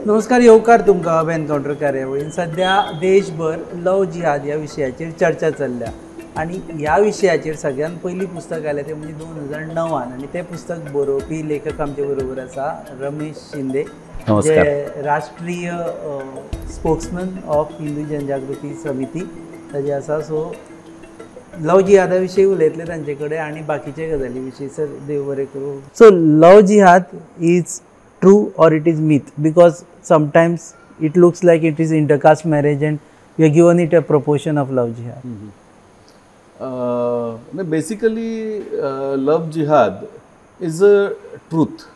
नमस्कार, येवकार तुमकां अब एनकाउंटर कार्यावळीन. सध्या देशभर लव जिहाद ह्या विशयाचेर चर्चा चल्ल्या आनी ह्या विशयाचेर सगळ्यात पयलीं पुस्तक आयलें तें म्हणजे 2009 आनी तें पुस्तक बरोवपी लेखक आमचे बरोबर आसा रमेश शिंदे, जे राष्ट्रीय स्पोक्समॅन ऑफ हिंदू जनजागृती समिती ताजे आसा. सो लव जिहादा विशीं उलयतले तांचे कडेन आनी बाकीचे गजाली विशीं. सर, देव बरें करूं. सो लव जिहाद is true or it is myth, because sometimes it looks like it is intercaste marriage and we are given it a proportion of love jihad. Basically love jihad is a truth.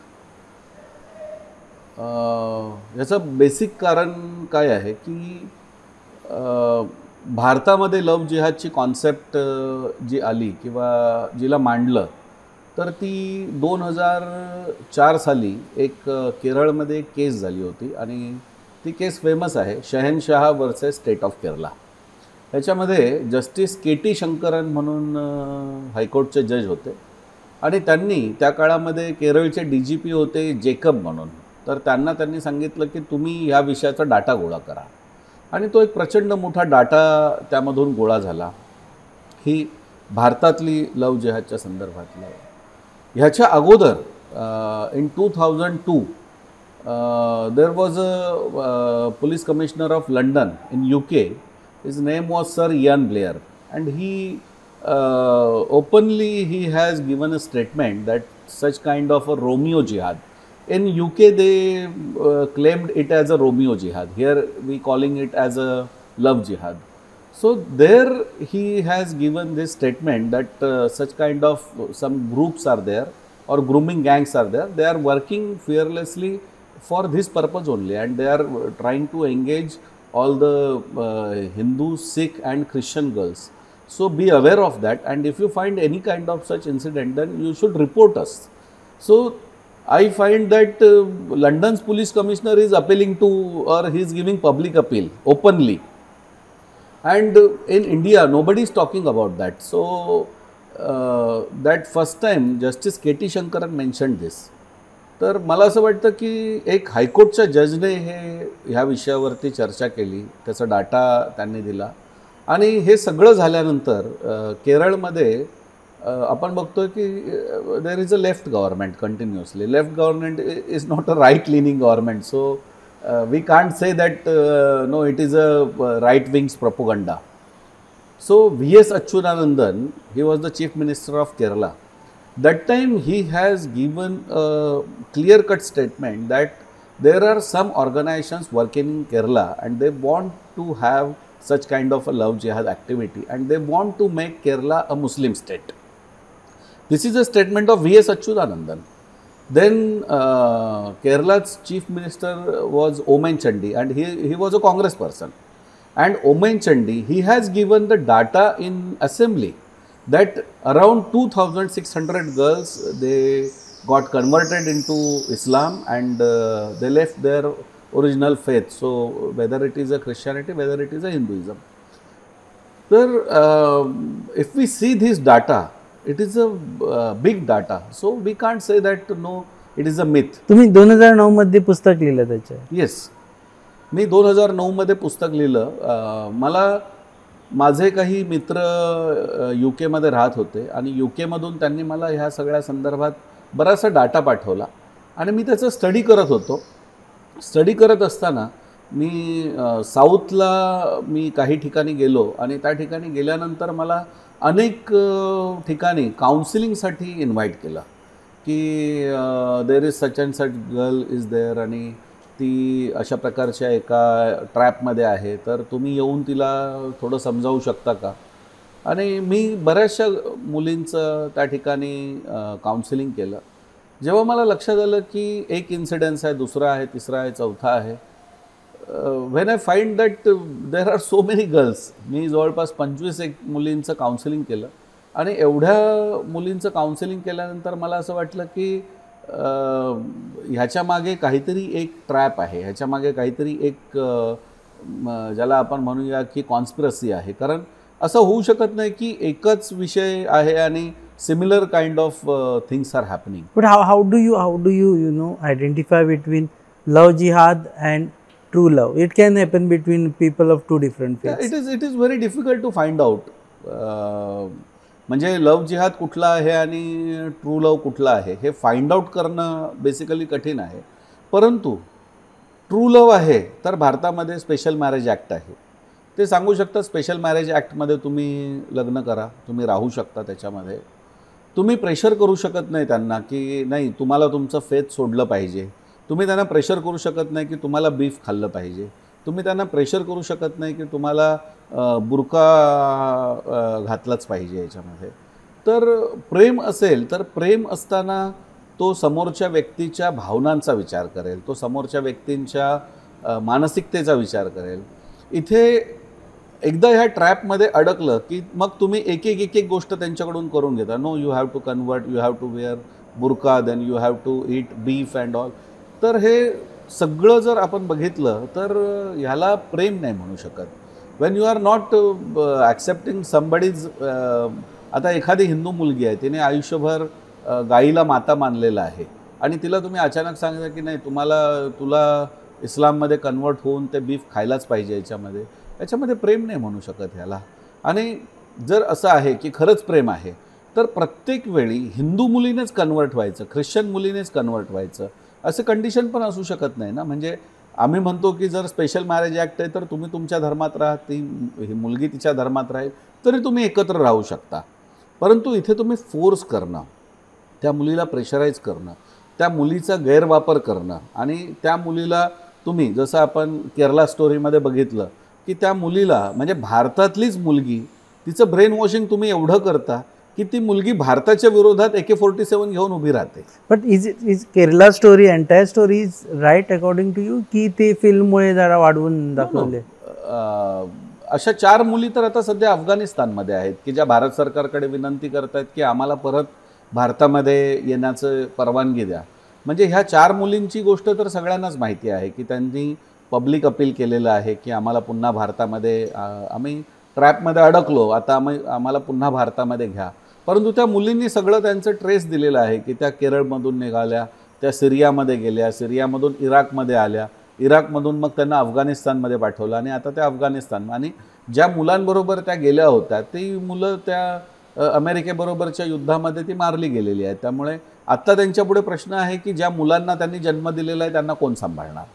याचं basic कारण काय आहे की भारतामध्ये लव जिहादची concept जी आली किंवा जिला मांडलं तर ती 2004 साली एक केरळमध्ये एक केस झाली होती आणि ती केस फेमस आहे, शहनशाह वर्सेस स्टेट ऑफ केरला. याच्यामध्ये जस्टिस के.टी. शंकरन म्हणून हायकोर्टचे जज होते आणि त्यांनी त्या काळामध्ये केरळचे DGP होते जेकब म्हणून. तर त्यांनी सांगितलं की तुम्ही ह्या विषयाचा डाटा गोळा करा आणि तो एक प्रचंड मोठा डाटा त्यामधून गोळा झाला. ही भारतातली लव जिहादच्या संदर्भातलं. ह्याच्या अगोदर in 2002 there was a police commissioner of London in UK. His name was sir Ian Blair and he openly he has given a statement that such kind of a Romeo जिहाद. In UK they claimed it as a Romeo jihad. Here we calling it as a love jihad. So there he has given this statement that such kind of some groups are there or grooming gangs are there. They are working fearlessly for this purpose only and they are trying to engage all the Hindu, Sikh and Christian girls. So be aware of that, and if you find any kind of such incident then you should report us. So I find that London's police commissioner is appealing to, or he is giving public appeal openly, and in India nobody is talking about that. So that first time Justice K.T. Shankaran mentioned this. तर मला असं वाटतं की एक हायकोर्टच्या जजने ह्या विषयावरती चर्चा केली, त्याचा डाटा त्यांनी दिला आणि हे सगळं झाल्यानंतर केरळमध्ये आपण बघतोय की there is a left government continuously. Left government is not a right leaning government. So we can't say that no it is a right wings propaganda. सो V.S. Achyutanandan, he was the chief minister of Kerala. That time he has given a clear cut statement that there are some organizations working in Kerala and they want to have such kind of a love jihad activity and they want to make Kerala a Muslim state. This is a statement of V.S. Achyutanandan. Then Kerala's chief minister was Omain Chandi and he was a Congress person. And Omain Chandi, he has given the data in assembly that around 2,600 girls, they got converted into Islam and they left their original faith. So whether it is a Christianity, whether it is a Hinduism. So if we see this data, it is a big data. So we can't say that no, it is a myth. तुम्ही 2009 मध्ये पुस्तक लिहिलं त्याचे? Yes, मी 2009 मध्ये पुस्तक लिहिलं. मला माझे काही मित्र UK मध्ये राहत होते आणि UK मधून त्यांनी मला ह्या सगळ्या संदर्भात बराचसा डाटा पाठवला आणि मी त्याचं स्टडी करत होतो. स्टडी करत असताना मी साऊथला मी काही ठिकाणी गेलो आणि त्या ठिकाणी गेल्यानंतर मला अनेक ठिकाणी काउन्सिलिंगसाठी इन्व्हाइट केलं की there is such and such girl is there आणि ती अशा प्रकारच्या एका ट्रॅपमध्ये आहे, तर तुम्ही येऊन तिला थोडं समजावू शकता का. आणि मी बऱ्याचशा मुलींचं त्या ठिकाणी काउन्सिलिंग केलं. जेव्हा मला लक्षात आलं की एक इन्सिडेन्स आहे, दुसरा आहे, तिसरा आहे, चौथा आहे, when I find that there are so many girls. मी जवळपास 25 मुलींचं काउन्सिलिंग केलं आणि एवढ्या मुलींचं काउन्सिलिंग केल्यानंतर मला असं वाटलं की ह्याच्या मागे काहीतरी एक ट्रॅप आहे, ह्याच्या मागे काहीतरी एक ज्याला आपण म्हणूया की कॉन्स्पिरसी आहे. कारण असं होऊ शकत नाही की एकच विषय आहे आणि similar kind of things are happening. But how do you identify between love jihad and true love? It can happen between people of two different Yeah, faiths. it is very difficult to find out. म्हणजे love जिहाद कुठला आहे आणि true लव कुठला आहे हे find out करणं basically कठीण आहे. परंतु ट्रू लव आहे तर भारतामध्ये स्पेशल मॅरेज ॲक्ट आहे. ते सांगू शकतात स्पेशल मॅरेज ॲक्टमध्ये तुम्ही लग्न करा, तुम्ही राहू शकता त्याच्यामध्ये. तुम्ही प्रेशर करू शकत नाही त्यांना की नाही तुम्हाला तुमचं फेथ सोडलं पाहिजे. तुम्ही त्यांना प्रेशर करू शकत नाही की तुम्हाला बीफ खाल्लं पाहिजे. तुम्ही त्यांना प्रेशर करू शकत नाही की तुम्हाला बुरका घातलाच पाहिजे याच्यामध्ये. तर प्रेम असेल तर प्रेम असताना तो समोरच्या व्यक्तीच्या भावनांचा विचार करेल, तो समोरच्या व्यक्तींच्या मानसिकतेचा विचार करेल. इथे एकदा ह्या ट्रॅपमध्ये अडकलं की मग तुम्ही एक एक गोष्ट त्यांच्याकडून करून घेता. No you have to convert, you have to wear burqa, then you have to eat beef and all. तर हे सगळं जर आपण बघितलं तर ह्याला प्रेम नाही म्हणू शकत. When you are not accepting somebody's. आता एखादी हिंदू मुलगी आहे, तिने आयुष्यभर गाईला माता मानलेलं आहे आणि तिला तुम्ही अचानक सांगितलं की नाही तुला इस्लाममध्ये कन्वर्ट होऊन ते बीफ खायलाच पाहिजे याच्यामध्ये प्रेम नाही म्हणू शकत ह्याला. आणि जर असं आहे की खरंच प्रेम आहे तर प्रत्येक वेळी हिंदू मुलीनेच कन्वर्ट व्हायचं, ख्रिश्चन मुलीनेच कन्वर्ट व्हायचं असं कंडिशन पण असू शकत नाही ना. म्हणजे आम्ही म्हणतो की जर स्पेशल मॅरेज ॲक्ट आहे तर तुम्ही तुमच्या धर्मात राहा, ही मुलगी तिच्या धर्मात राहील, तरी तुम्ही एकत्र राहू शकता. परंतु इथे तुम्ही फोर्स करणं, त्या मुलीला प्रेशराईज करणं, त्या मुलीचा गैरवापर करणं आणि त्या मुलीला तुम्ही जसं आपण केरला स्टोरीमध्ये बघितलं की त्या मुलीला म्हणजे भारतातलीच मुलगी, तिचं ब्रेन वॉशिंग तुम्ही एवढं करता की ती मुलगी भारताच्या विरोधात AK-47 घेऊन उभी राहते. But is Kerala story entire story is right according to you की ते फिल्ममुळे जरा वाढवून दाखवले? अशा 4 मुली तर आता सध्या अफगाणिस्तानमध्ये आहेत की ज्या भारत सरकारकडे विनंती करत आहेत की आम्हाला परत भारतामध्ये येण्याचं परवानगी द्या. म्हणजे ह्या 4 मुलींची गोष्ट तर सगळ्यांनाच माहिती आहे की त्यांनी पब्लिक अपील केलेलं आहे की आम्हाला पुन्हा भारतामध्ये आम्ही ट्रॅपमध्ये अडकलो, आता आम्हाला पुन्हा भारतामध्ये घ्या. परंतु त्या मुलींनी सगळं त्यांचं ट्रेस दिलेलं आहे की त्या केरळमधून निघाल्या, त्या सिरियामध्ये गेल्या, सिरियामधून इराकमध्ये आल्या, इराकमधून मग त्यांना अफगाणिस्तानमध्ये पाठवलं आणि आता त्या अफगाणिस्तान. आणि ज्या मुलांबरोबर त्या गेल्या होत्या ती मुलं त्या अमेरिकेबरोबरच्या युद्धामध्ये ती मारली गेलेली आहे. त्यामुळे आत्ता त्यांच्यापुढे प्रश्न आहे की ज्या मुलांना त्यांनी जन्म दिलेला आहे त्यांना कोण सांभाळणार.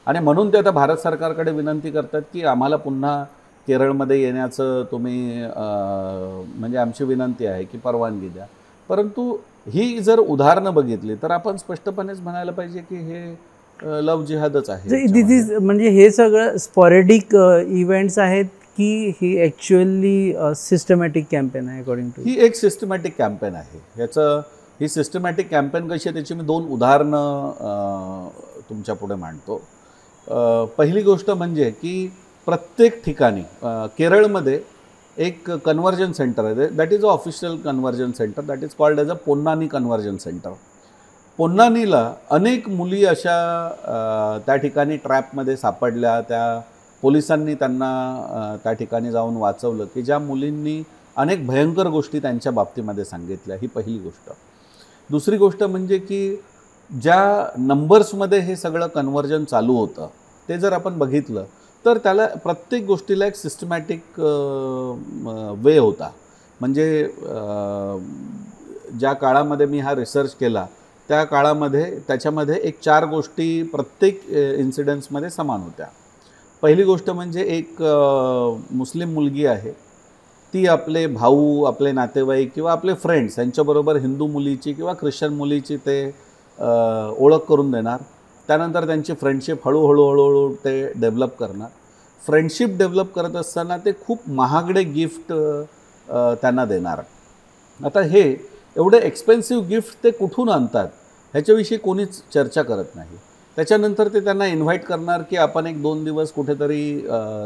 आणि म्हणून ते आता भारत सरकारकडे विनंती करतात की आम्हाला पुन्हा केरळमध्ये येण्याचं तुम्ही म्हणजे आमची विनंती आहे की परवानगी द्या. परंतु ही जर उदाहरणं बघितली तर आपण स्पष्टपणेच म्हणायला पाहिजे की हे लव जिहादच आहे. दिस इज म्हणजे हे सगळं स्पॉरेडिक इव्हेंट्स आहेत की ही ॲक्च्युअली सिस्टमॅटिक कॅम्पेन आहे अकॉर्डिंग टू? ही एक सिस्टमॅटिक कॅम्पेन आहे. ही सिस्टमॅटिक कॅम्पेन कशी आहे त्याची मी 2 उदाहरणं तुमच्यापुढे मांडतो. पहिली गोष्ट म्हणजे की प्रत्येक ठिकाणी केरळमध्ये एक कन्व्हर्जन सेंटर आहे. That is a official conversion centre, that is called as a Ponnani conversion centre. पोन्नानीला अनेक मुली अशा त्या ठिकाणी ट्रॅपमध्ये सापडल्या, त्या पोलिसांनी त्यांना त्या ठिकाणी जाऊन वाचवलं की ज्या मुलींनी अनेक भयंकर गोष्टी त्यांच्या बाबतीमध्ये सांगितल्या. ही पहिली गोष्ट. दुसरी गोष्ट म्हणजे की ज्या नंबर्समध्ये हे सगळं कन्व्हर्जन चालू होतं ते जर आपण बघितलं तर त्याला प्रत्येक गोष्टीला एक सिस्टमॅटिक वे होता. म्हणजे ज्या काळामध्ये मी हा रिसर्च केला त्या काळामध्ये त्याच्यामध्ये एक 4 गोष्टी प्रत्येक इन्सिडेंट्समध्ये समान होत्या. पहिली गोष्ट म्हणजे एक मुस्लिम मुलगी आहे, ती आपले भाऊ, आपले नातेवाईक किंवा आपले फ्रेंड्स यांच्याबरोबर हिंदू मुलीची किंवा ख्रिश्चन मुलीची ते ओळख करून देणार. त्यानंतर त्यांची फ्रेंडशिप हळूहळू ते डेव्हलप करणार. फ्रेंडशिप डेव्हलप करत असताना ते खूप महागडे गिफ्ट त्यांना देणार. आता हे एवढे एक्सपेन्सिव्ह गिफ्ट ते कुठून आणतात ह्याच्याविषयी कोणीच चर्चा करत नाही. त्याच्यानंतर ते त्यांना इन्व्हाइट करणार की आपण 1-2 दिवस कुठेतरी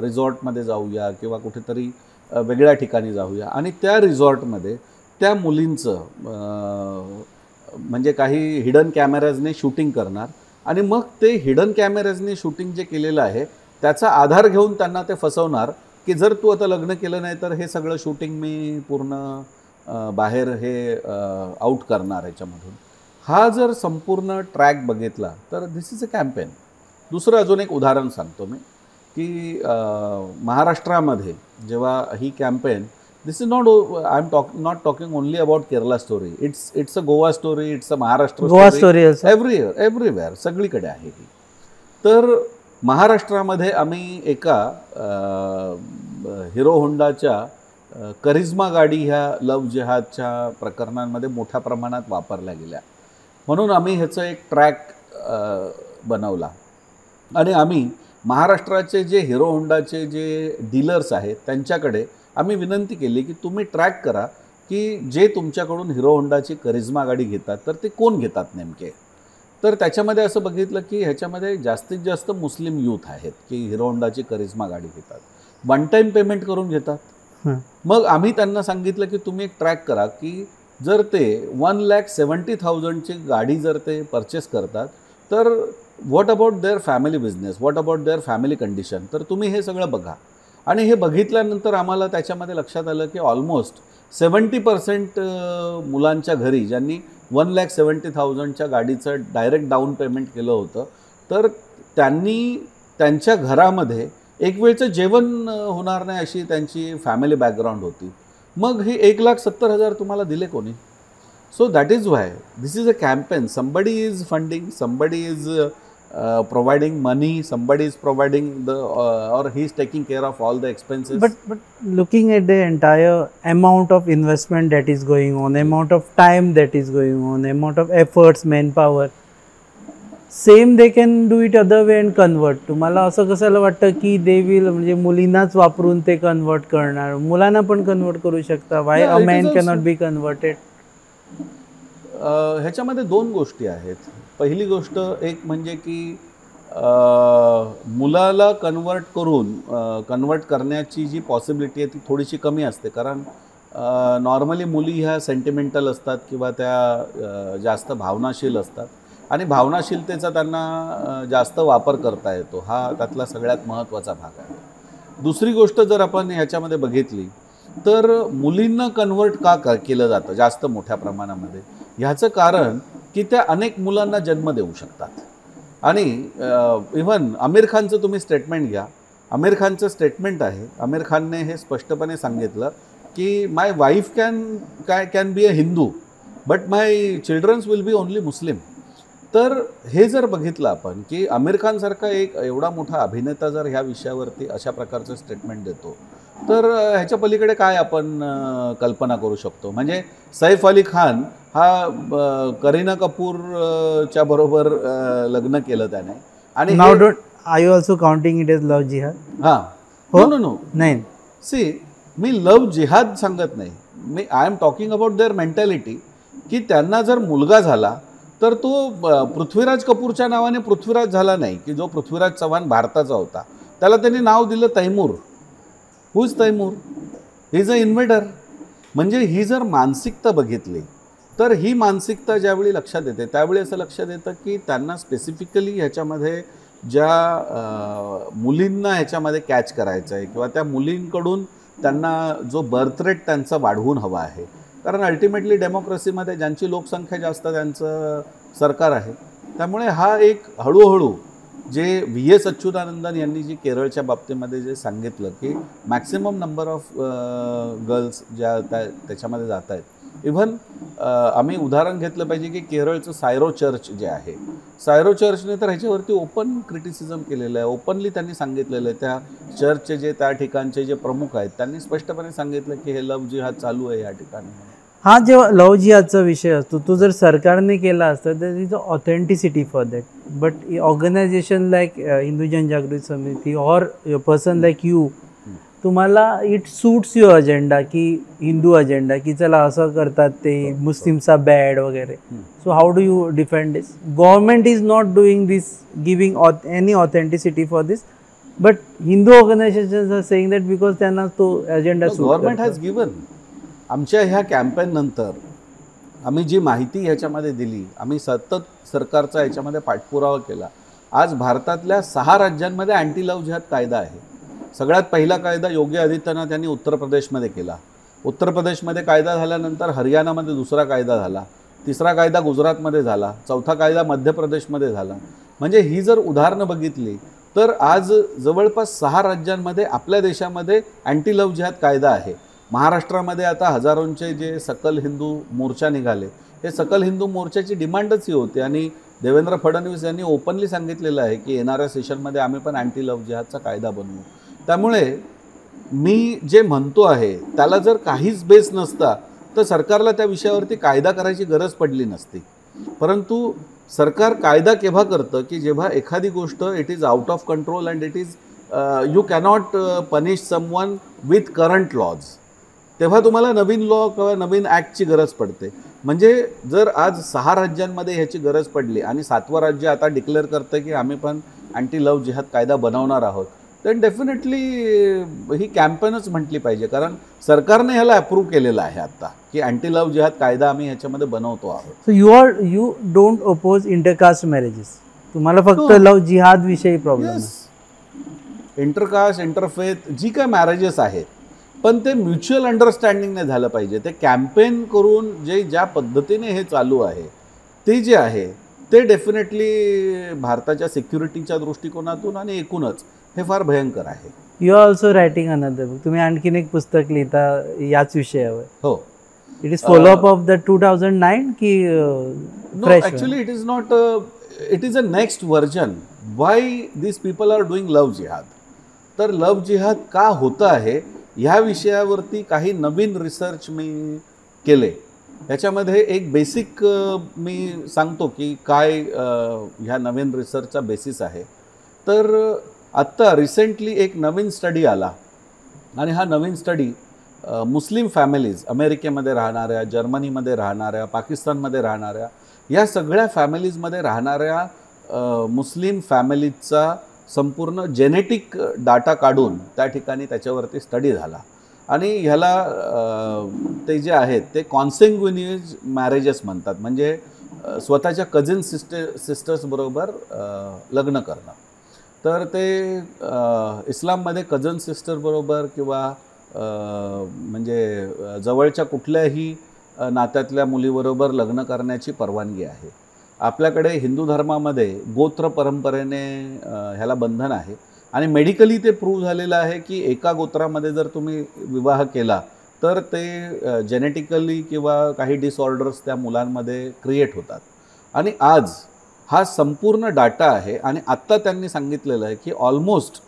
रिसॉर्टमध्ये जाऊया किंवा कुठेतरी वेगळ्या ठिकाणी जाऊया. आणि त्या रिसॉर्टमध्ये त्या मुलींचं म्हणजे काही हिडन कॅमेराजने शूटिंग करणार आणि मग ते हिडन कॅमेराजने शूटिंग जे केलेलं आहे त्याचा आधार घेऊन त्यांना ते फसवणार की जर तू आता लग्न केलं नाही तर हे सगळं शूटिंग मी पूर्ण बाहेर हे आऊट करणार ह्याच्यामधून. हा जर संपूर्ण ट्रॅक बघितला तर दिस इज अ कॅम्पेन. दुसरं अजून एक उदाहरण सांगतो मी की महाराष्ट्रामध्ये जेव्हा ही campaign, this is not, I am not talking only about Kerala story, it's a Goa story, it's a Maharashtra Goa story everywhere सगळीकडे आहे ही. तर महाराष्ट्रामध्ये आम्ही एका हिरो होंडाच्या करिश्मा गाडी ह्या लव्ह जिहादच्या प्रकरणांमध्ये मोठ्या प्रमाणात वापरल्या गेल्या, म्हणून आम्ही ह्याचं एक ट्रॅक बनवला. आणि आम्ही महाराष्ट्राचे जे हिरो होंडाचे जे डीलर्स आहेत त्यांच्याकडे आम्ही विनंती केली की तुम्ही ट्रॅक करा की जे तुमच्याकडून हिरो होंडाची करिश्मा गाडी घेतात तर ते कोण घेतात नेमके. तर त्याच्यामध्ये असं बघितलं की ह्याच्यामध्ये जास्तीत जास्त मुस्लिम यूथ आहेत की हिरो होंडाची करिश्मा गाडी घेतात, वन टाईम पेमेंट करून घेतात. मग आम्ही त्यांना सांगितलं की तुम्ही एक ट्रॅक करा की जर ते 1,70,000ची गाडी जर ते परचेस करतात तर what about their family business, what about their family condition. तर तुम्ही हे सगळं बघा. आणि हे बघितल्यानंतर आम्हाला त्याच्यामध्ये लक्षात आलं की ऑलमोस्ट 70% मुलांच्या घरी ज्यांनी 1,70,000च्या गाडीचं डायरेक्ट डाऊन पेमेंट केलं होतं तर त्यांनी त्यांच्या घरामध्ये एक वेळचं जेवण होणार नाही अशी त्यांची फॅमिली बॅकग्राऊंड होती. मग हे 1,70,000 तुम्हाला दिले कोणी. So that is why this is a campaign. Somebody is funding, somebody is providing money, somebody is providing the or he is taking care of all the expenses. But looking at the entire amount of investment that is going on, amount of time that is going on, amount of efforts, manpower, same they can do it other way and convert. तुम्हाला असं कशाला वाटतं की they will म्हणजे मुलींनाच वापरून ते convert करणार, मुलांना पण कन्वर्ट करू शकता. why a man cannot be converted? ह्याच्यामध्ये दोन गोष्टी आहेत. पहिली गोष्ट एक म्हणजे की मुलाला कन्वर्ट करण्याची जी पॉसिबिलिटी आहे ती थोडीशी कमी असते, कारण नॉर्मली मुली ह्या सेंटिमेंटल असतात किंवा त्या जास्त भावनाशील असतात आणि भावनाशीलतेचा त्यांना जास्त वापर करता येतो, हा त्यातला सगळ्यात महत्त्वाचा भाग आहे. दुसरी गोष्ट जर आपण ह्याच्यामध्ये बघितली तर मुलींना कन्वर्ट का केलं जातं जास्त मोठ्या प्रमाणामध्ये, ह्याचं कारण की त्या अनेक मुलांना जन्म देऊ शकतात. आणि इव्हन आमिर खानचं तुम्ही स्टेटमेंट घ्या. आमिर खानचं स्टेटमेंट आहे, आमिर खानने हे स्पष्टपणे सांगितलं की my wife can be a Hindu but my childrens will be only Muslim. तर हे जर बघितलं आपण की आमिर खानसारखा एक एवढा मोठा अभिनेता जर ह्या विषयावरती अशा प्रकारचं स्टेटमेंट देतो तर ह्याच्या पलीकडे काय आपण कल्पना करू शकतो. म्हणजे सैफ अली खान हा करीना कपूरच्या बरोबर लग्न केलं त्याने. आणि now don't are you also counting it as love जिहाद? हां, नो नाही, सी मी लव्ह जिहाद सांगत नाही, मी I am talking about their mentality की त्यांना जर मुलगा झाला तर तो पृथ्वीराज कपूरच्या नावाने पृथ्वीराज झाला नाही की जो पृथ्वीराज चव्हाण भारताचा होता, त्याला त्यांनी नाव दिलं Taimur. Who is Taimur? He is a invader. म्हणजे ही जर मानसिकता बघितली तर ही मानसिकता ज्यावेळी लक्षात येते त्यावेळी असं लक्षात येतं की त्यांना स्पेसिफिकली ह्याच्यामध्ये ज्या मुलींना ह्याच्यामध्ये कॅच करायचं आहे किंवा त्या मुलींकडून त्यांना जो बर्थ रेट त्यांचा वाढवून हवा आहे, कारण अल्टिमेटली डेमोक्रेसीमध्ये ज्यांची लोकसंख्या जास्त त्यांचं सरकार आहे. त्यामुळे हा एक हळूहळू जे V.S. अच्युतानंदन यांनी जी केरळच्या बाबतीमध्ये जे सांगितलं की मॅक्सिमम नंबर ऑफ गर्ल्स ज्या त्याच्यामध्ये जात आहेत. इव्हन आम्ही उदाहरण घेतलं पाहिजे की केरळचं सायरो चर्च जे आहे, सायरो चर्चने तर ह्याच्यावरती ओपन क्रिटिसिझम केलेलं आहे. ओपनली त्यांनी सांगितलेलं आहे, त्या चर्चचे जे त्या ठिकाणचे जे प्रमुख आहेत त्यांनी स्पष्टपणे सांगितलं की हे लव्ह जिहाद चालू आहे या ठिकाणी. हा जेव्हा लव्ह जिहादचा विषय असतो तो जर सरकारने केला असता तर is authenticity for that. But organization like Hindu Janajagruti Samiti और पर्सन लाईक यू, तुम्हाला इट सूट्स युअर अजेंडा की हिंदू अजेंडा की चला असं करतात ते मुस्लिमचा बॅड वगैरे. So how do you defend this? Government is not doing this, giving any authenticity for this, but Hindu organizations are saying that because त्यांना तो अजेंडा सूट. Government has given. आमच्या ह्या कॅम्पेननंतर आम्ही जी माहिती ह्याच्यामध्ये दिली, आम्ही सतत सरकारचा ह्याच्यामध्ये पाठपुरावा केला. आज भारतातल्या 6 राज्यांमध्ये अँटी लव्ह जिहाद कायदा आहे. सगळ्यात पहिला कायदा योगी आदित्यनाथ यांनी उत्तर प्रदेशमध्ये केला. उत्तर प्रदेशमध्ये कायदा झाल्यानंतर हरियाणामध्ये दुसरा कायदा झाला. तिसरा कायदा गुजरातमध्ये झाला, चौथा कायदा मध्य प्रदेशमध्ये झाला. म्हणजे ही जर उदाहरणं बघितली तर आज जवळपास 6 राज्यांमध्ये आपल्या देशामध्ये अँटी लव्ह जिहाद कायदा आहे. महाराष्ट्रामध्ये आता हजारोंचे जे सकल हिंदू मोर्चा निघाले, हे सकल हिंदू मोर्चाची डिमांडच ही होती आणि देवेंद्र फडणवीस यांनी ओपनली सांगितलेलं आहे की येणाऱ्या सेशनमध्ये आम्ही पण अँटी लव्ह जिहादचा कायदा बनवू. त्यामुळे मी जे म्हणतो आहे त्याला जर काहीच बेस नसता तर सरकारला त्या विषयावरती कायदा करायची गरज पडली नसती. परंतु सरकार कायदा केव्हा करतं की जेव्हा एखादी गोष्ट it is out of control and it is you cannot punish someone with current laws, तेव्हा तुम्हाला नवीन लॉ किंवा नवीन ॲक्टची गरज पडते. म्हणजे जर आज 6 राज्यांमध्ये ह्याची गरज पडली आणि 7वं राज्य आता डिक्लेअर करतं की आम्ही पण अँटी लव्ह जिहाद कायदा बनवणार आहोत, तर डेफिनेटली ही कॅम्पेनच म्हटली पाहिजे. कारण सरकारने ह्याला अप्रूव्ह केलेलं आहे आता की अँटी लव्ह जिहाद कायदा आम्ही ह्याच्यामध्ये बनवतो आहोत. So you don't oppose intercaste marriages, तुम्हाला फक्त लव्ह जिहाद विषयी प्रॉब्लेम आहे. इंटरकास्ट इंटरफेथ जी काय मॅरेजेस आहेत पण ते म्युच्युअल अंडरस्टँडिंगने झालं पाहिजे. ते कॅम्पेन करून जे ज्या पद्धतीने हे चालू आहे ते जे आहे ते डेफिनेटली भारताच्या सिक्युरिटीच्या दृष्टिकोनातून आणि एकूणच हे फार भयंकर आहे. You are also writing another book, तुम्ही आणखीन एक पुस्तक लिहिता याच विषयावर. हो, it is follow up of the 2009 की no, actually it is not it is a next version. Why these people are doing love jihad? तर लव्ह जिहाद का होतं आहे ह्या विषयावरती काही नवीन रिसर्च मी केले. त्याच्यामध्ये एक बेसिक मी सांगतो की काय ह्या नवीन रिसर्चचा बेसिस आहे. तर आत्ता रिसेंटली एक नवीन स्टडी आला आणि हा नवीन स्टडी मुस्लिम फॅमिलीज, अमेरिकेमध्ये राहणाऱ्या, जर्मनीमध्ये राहणाऱ्या, पाकिस्तानमध्ये राहणाऱ्या, या सगळ्या फॅमिलीजमध्ये राहणाऱ्या मुस्लिम फॅमिलीजचा संपूर्ण जेनेटिक डाटा काढून त्या ठिकाणी त्याच्यावरती स्टडी झाला. आणि ह्याला ते जे आहेत ते कॉन्सेंग्युनियस मॅरेजेस म्हणतात, म्हणजे स्वतःच्या कझिन सिस्टर्सबरोबर लग्न करणं. तर ते इस्लाममध्ये कझन सिस्टरबरोबर किंवा म्हणजे जवळच्या कुठल्याही नात्यातल्या मुलीबरोबर लग्न करण्याची परवानगी आहे. आपल्याकडे हिंदू धर्मामध्ये गोत्र परंपरेने ह्याला बंधन आहे आणि मेडिकली ते प्रूव्ह झालेलं आहे की एका गोत्रामध्ये जर तुम्ही विवाह केला तर ते जेनेटिकली किंवा काही डिसऑर्डर्स त्या मुलांमध्ये क्रिएट होतात. आणि आज हा संपूर्ण डाटा आहे आणि आत्ता त्यांनी सांगितलेलं आहे की almost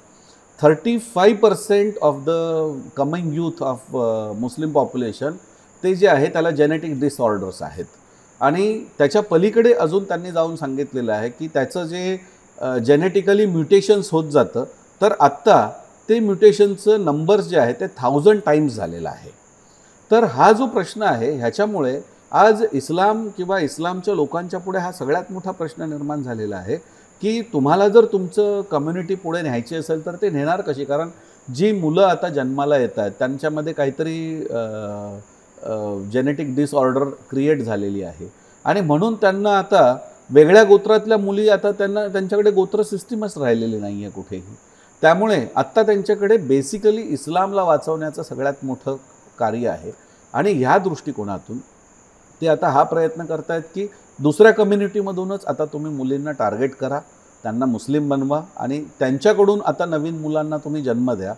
35% of the coming youth of Muslim population ते जे आहे त्याला जेनेटिक डिसऑर्डर्स आहेत. आणि त्याच्या पलीकडे अजून त्यांनी जाऊन सांगितलेलं आहे की त्याचं जे जेनेटिकली म्युटेशन्स होत जातं तर आत्ता ते म्युटेशनचं नंबर्स जे आहे ते 1000 टाइम्स झालेलं आहे. तर हा जो प्रश्न आहे ह्याच्यामुळे आज इस्लाम किंवा इस्लामच्या लोकांच्या पुढे हा सगळ्यात मोठा प्रश्न निर्माण झालेला आहे की तुम्हाला जर तुमचं कम्युनिटी पुढे न्यायची असेल तर ते नेणार कशी. कारण जी मुलं आता जन्माला येत आहेत त्यांच्यामध्ये काहीतरी जेनेटिक डिसऑर्डर क्रिएट झालेली आहे आणि म्हणून त्यांना आता वेगळ्या गोत्रातल्या मुली आता त्यांच्याकडे गोत्र सिस्टीमच राहिलेली नाही आहे कुठेही. त्यामुळे आत्ता त्यांच्याकडे बेसिकली इस्लामला वाचवण्याचं सगळ्यात मोठं कार्य आहे आणि ह्या दृष्टिकोनातून ते आता हा प्रयत्न करतायत की दुसऱ्या कम्युनिटीमधूनच आता तुम्ही मुलींना टार्गेट करा, त्यांना मुस्लिम बनवा आणि त्यांच्याकडून आता नवीन मुलांना तुम्ही जन्म द्या,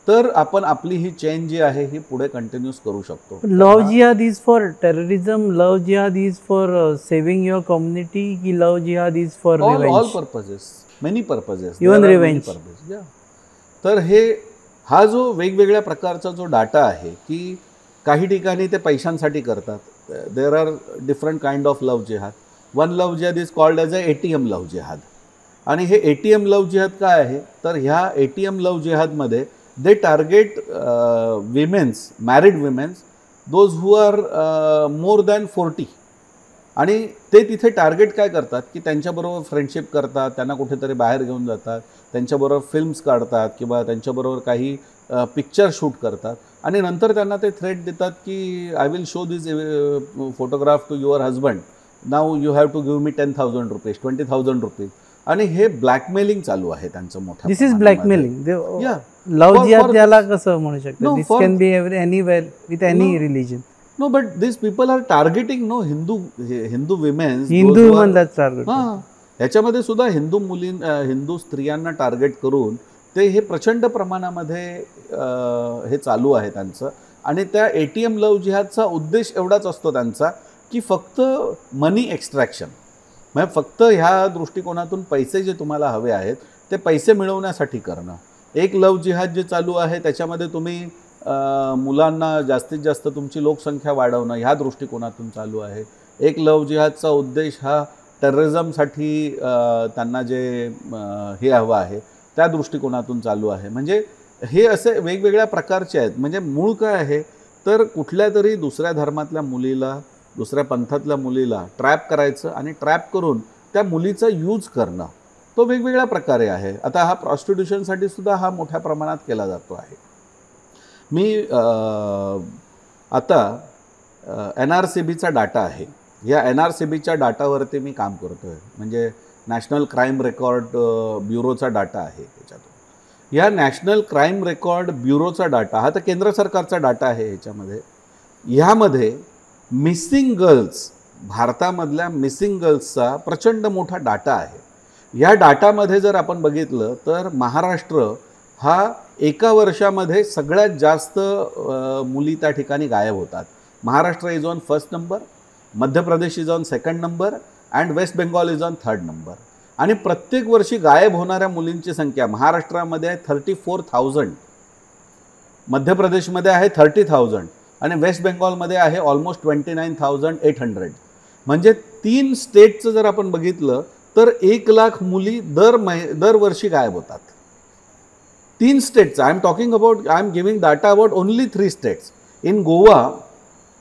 तर आपण आपली ही चेन जी आहे ही पुढे कंटिन्यूस करू शकतो. लव्ह जिहाद इज फॉर टेररिझम, लव्ह जिहाद is for saving your community की लव्ह जिहाद is for all purposes, many purposes, even revenge. तर हा जो वेगवेगळ्या प्रकारचा जो डाटा आहे की काही ठिकाणी ते पैशांसाठी करतात. There are different kind of love जिहाद. वन लव्ह जिहाद is called as a ATM love जिहाद. आणि हे ATM लव्ह जिहाद काय आहे तर ह्या ATM लव्ह जिहादमध्ये they target womens, married womens, those who are more than 40. आणि ते तिथे टार्गेट काय करतात की त्यांच्याबरोबर फ्रेंडशिप करतात, त्यांना कुठेतरी बाहेर घेऊन जातात, त्यांच्याबरोबर फिल्म्स काढतात किंवा त्यांच्याबरोबर काही पिक्चर शूट करतात आणि नंतर त्यांना ते थ्रेट देतात की I will show this photograph to your husband, now you have to give me 10,000 rupees, 20,000 rupees. आणि हे ब्लॅकमेलिंग चालू आहे त्यांचं मोठं. दिस इज ब्लॅकमेलिंग. लव्ह जिहाद त्याला कसं म्हणू शकतो? This can be anywhere with any religion. No but this people are targeting no Hindu womens, Hindu विमनलाच टार्गेट. हां, ह्याच्यामध्ये सुद्धा हिंदू स्त्रियांना टार्गेट करून ते हे प्रचंड प्रमाणामध्ये हे चालू आहे त्यांचं. आणि त्या ATM लव्ह जिहादचा उद्देश एवढाच असतो त्यांचा की फक्त मनी एक्स्ट्रॅक्शन, म्हणजे फक्त ह्या दृष्टिकोनातून पैसे जे तुम्हाला हवे आहेत ते पैसे मिळवण्यासाठी करणं. एक लव्ह जिहाद जे चालू आहे त्याच्यामध्ये तुम्ही मुलांना जास्तीत जास्त तुमची लोकसंख्या वाढवणं ह्या दृष्टिकोनातून चालू आहे. एक लव्ह जिहादचा उद्देश हा टेररिझमसाठी त्यांना जे हे हवं आहे त्या दृष्टिकोनातून चालू आहे. म्हणजे हे असे वेगवेगळ्या प्रकारचे आहेत. म्हणजे मूळ काय आहे तर कुठल्या तरी दुसऱ्या धर्मातल्या मुलीला, दुसऱ्या पंथातल्या मुलीला ट्रॅप करायचं आणि ट्रॅप करून त्या मुलीचा यूज करणं, तो वेगवेगळ्या प्रकारे आहे. आता हा प्रॉस्टिट्यूशनसाठी सुद्धा हा मोठ्या प्रमाणात केला जातो आहे. मी आता NRCBचा डाटा आहे, या NRCBच्या डाटावरती मी काम करतो आहे. म्हणजे नॅशनल क्राईम रेकॉर्ड ब्युरोचा डाटा आहे त्याच्यातून. या नॅशनल क्राईम रेकॉर्ड ब्युरोचा डाटा हा तर केंद्र सरकारचा डाटा आहे. ह्यामध्ये मिसिंग गर्ल्स, भारतामधल्या मिसिंग गर्ल्सचा प्रचंड मोठा डाटा आहे. या डाटामध्ये जर आपण बघितलं तर महाराष्ट्र हा एका वर्षामध्ये सगळ्यात जास्त मुली त्या ठिकाणी गायब होतात. Maharashtra is on first number, Madhya Pradesh is on second number and West Bengal is on third number. आणि प्रत्येक वर्षी गायब होणाऱ्या मुलींची संख्या महाराष्ट्रामध्ये आहे 34,000, मध्य प्रदेशमध्ये आहे 30,000 आणि वेस्ट बेंगॉलमध्ये आहे ऑलमोस्ट 29,800. म्हणजे 3 स्टेटचं जर आपण बघितलं तर 1,00,000 मुली दरवर्षी गायब होतात. 3 states, I am giving data about only 3 states. In Goa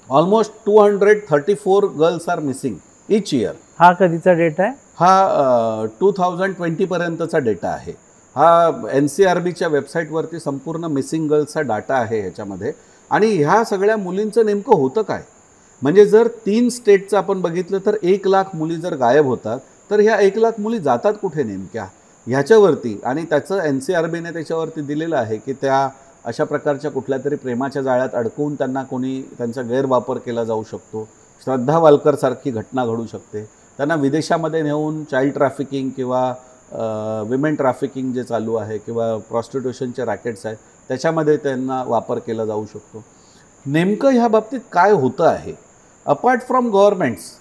almost 234 girls are missing each year. हा कधीचा डेटा आहे? हा 2020 पर्यंतचा डेटा आहे. हा NCRBच्या वेबसाईटवरती संपूर्ण मिसिंग गर्ल्सचा डाटा आहे ह्याच्यामध्ये. आणि ह्या सगळ्या मुलींचं नेमकं होतं काय, म्हणजे जर 3 स्टेटचं आपण बघितलं तर 1,00,000 मुली जर गायब होतात तर ह्या 1,00,000 मुली जातात कुठे नेमक्या ह्याच्यावरती. आणि त्याचं NCRBने त्याच्यावरती दिलेलं आहे की त्या अशा प्रकारच्या कुठल्या तरी प्रेमाच्या जाळ्यात अडकवून त्यांचा गैरवापर केला जाऊ शकतो. श्रद्धा वालकरसारखी घटना घडू शकते. त्यांना विदेशामध्ये नेऊन चाइल्ड ट्रॅफिकिंग किंवा विमेन ट्रॅफिकिंग जे चालू आहे किंवा प्रॉस्टिट्यूशनचे रॅकेट्स आहेत त्याच्यामध्ये त्यांना वापर केला जाऊ शकतो. नेमकं ह्या बाबतीत काय होतं आहे अपार्ट फ्रॉम गव्हर्नमेंट्स,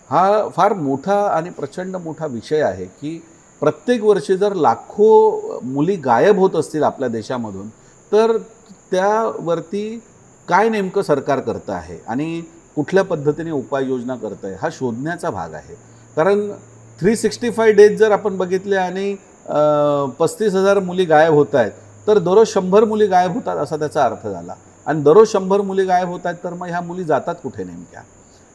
हा फार मोठा आणि प्रचंड मोठा विषय आहे की प्रत्येक वर्षी जर लाखो मुली गायब होत असतील आपल्या देशामधून तर त्यावरती काय नेमकं सरकार करतं आहे आणि कुठल्या पद्धतीने उपाययोजना करतं आहे हा शोधण्याचा भाग आहे. कारण 365 डेज जर आपण बघितले आणि 35,000 मुली गायब होत आहेत तर दररोज 100 मुली गायब होतात असा त्याचा अर्थ झाला. आणि दररोज 100 मुली गायब होत आहेत तर मग ह्या मुली जातात कुठे नेमक्या.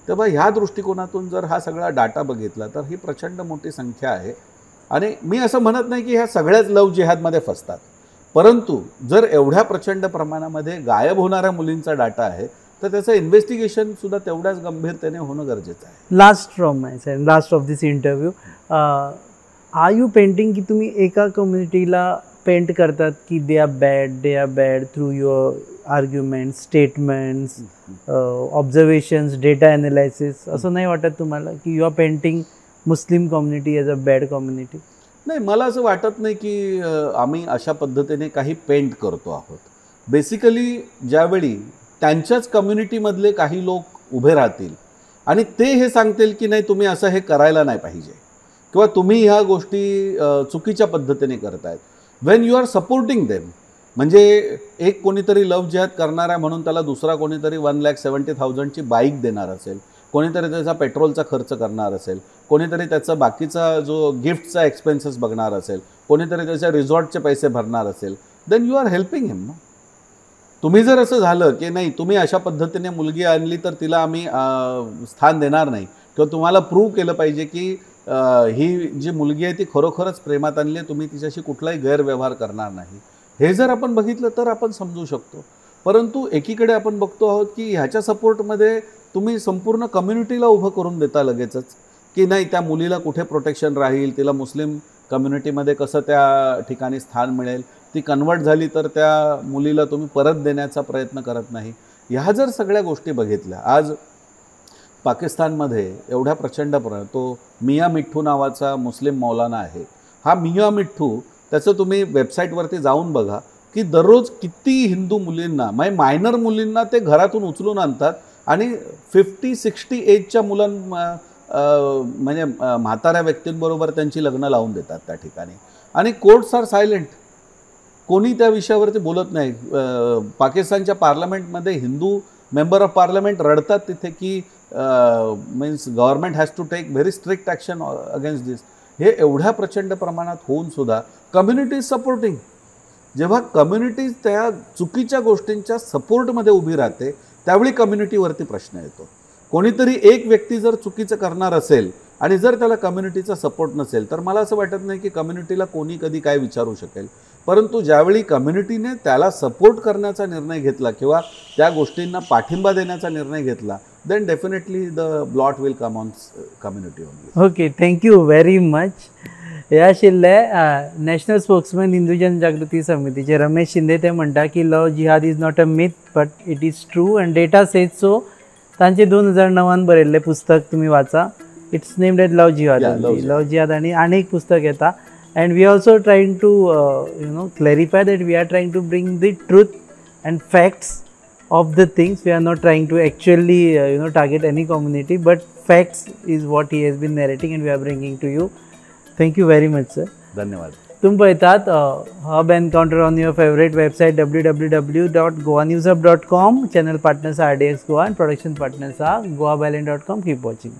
तेव्हा ह्या दृष्टिकोनातून जर हा सगळा डाटा बघितला तर ही प्रचंड मोठी संख्या आहे. आणि मी असं म्हणत नाही की ह्या सगळ्याच लव्ह जिहादमध्ये फसतात, परंतु जर एवढ्या प्रचंड प्रमाणामध्ये गायब होणाऱ्या मुलींचा डाटा आहे तर त्याचं इन्व्हेस्टिगेशन सुद्धा तेवढ्याच गंभीरतेने होणं गरजेचं आहे. Last from my side, last of this interview, are you painting की तुम्ही एका कम्युनिटीला पेंट करतात की they are bad through your arguments, statements, observations, data analysis, असं नाही वाटत तुम्हाला की you are painting Muslim community as a bad community? नाही, मला असं वाटत नाही की आम्ही अशा पद्धतीने काही पेंट करतो आहोत. बेसिकली ज्यावेळी त्यांच्याच कम्युनिटीमधले काही लोक उभे राहतील आणि ते हे सांगतील की नाही तुम्ही असं हे करायला नाही पाहिजे किंवा तुम्ही ह्या गोष्टी चुकीच्या पद्धतीने करतायत, when you are supporting them. म्हणजे एक कोणीतरी लव्ह जिहाद करणारा म्हणून त्याला दुसरा कोणीतरी 1,70,000ची बाईक देणार असेल, कोणीतरी त्याचा पेट्रोलचा खर्च करणार असेल, कोणीतरी त्याचा बाकीचा जो गिफ्टचा एक्सपेन्सेस बघणार असेल, कोणीतरी त्याच्या रिसॉर्टचे पैसे भरणार असेल, देन यू आर हेल्पिंग हिम ना. तुम्ही जर असं झालं की नाही तुम्ही अशा पद्धतीने मुलगी आणली तर तिला आम्ही स्थान देणार नाही किंवा तुम्हाला प्रूव्ह केलं पाहिजे की ही जी मुलगी आहे ती खरोखरच प्रेमात आणली आहे, तुम्ही तिच्याशी कुठलाही गैरव्यवहार करणार नाही, हे जर आपण बघितलं तर आपण समजू शकतो. परंतु एकीकडे आपण बघतो आहोत की ह्याच्या सपोर्टमध्ये तुम्ही संपूर्ण कम्युनिटीला उभं करून देता लगेचच की नाही त्या मुलीला कुठे प्रोटेक्शन राहील, तिला मुस्लिम कम्युनिटीमध्ये कसं त्या ठिकाणी स्थान मिळेल, ती कन्वर्ट झाली तर त्या मुलीला तुम्ही परत देण्याचा प्रयत्न करत नाही. ह्या जर सगळ्या गोष्टी बघितल्या, आज पाकिस्तानमध्ये एवढ्या प्रचंड तो मियाँ मिठ्ठू नावाचा मुस्लिम मौलाना आहे. हा मियाँ मिठ्ठू, त्याचं तुम्ही वेबसाईटवरती जाऊन बघा की दररोज किती हिंदू मुलींना, म्हणजे मायनर मुलींना ते घरातून उचलून आणतात आणि 50-60 एजच्या म्हणजे म्हाताऱ्या व्यक्तींबरोबर त्यांची लग्न लावून देतात त्या ठिकाणी. आणि कोर्ट्स आर सायलेंट, कोणी त्या विषयावरती बोलत नाही. पाकिस्तानच्या पार्लमेंटमध्ये हिंदू मेंबर ऑफ पार्लमेंट रडतात तिथे की means government has to take very strict action against this. हे एवढ्या प्रचंड प्रमाणात होऊन सुद्धा कम्युनिटी इज सपोर्टिंग. जेव्हा कम्युनिटी त्या चुकीच्या गोष्टींच्या सपोर्टमध्ये उभी राहते त्यावेळी कम्युनिटीवरती प्रश्न येतो. कोणीतरी एक व्यक्ती जर चुकीचं करणार असेल आणि जर त्याला कम्युनिटीचा सपोर्ट नसेल तर मला असं वाटत नाही की कम्युनिटीला कोणी कधी काय विचारू शकेल. परंतु ज्यावेळी कम्युनिटीने त्याला सपोर्ट करण्याचा निर्णय घेतला किंवा त्या गोष्टींना पाठिंबा देण्याचा निर्णय घेतला, then definitely the blot will come on community only. Okay, thank you very much. या शिल्ले नॅशनल स्पोक्समॅन हिंदू जनजागृती समितीचे रमेश शिंदे ते म्हणटा की लव जिहाद is not a myth but it is true and data says so. तांचे 2009 बरयल्लें पुस्तक तुम्ही वाचा. इट्स नेम्ड एट लव जिहाद. लव जिहाद आणि एक पुस्तक येता. And we also trying to clarify that we are trying to bring the truth and facts of the things. We are not trying to actually target any community, but facts is what he has been narrating and we are bringing to you. Thank you very much, sir. धन्यवाद. तुम पळयतात hub encounter on your favourite website www.goanewshub.com. Channel partners RDX Goa and production partners are goabalance.com. Keep watching.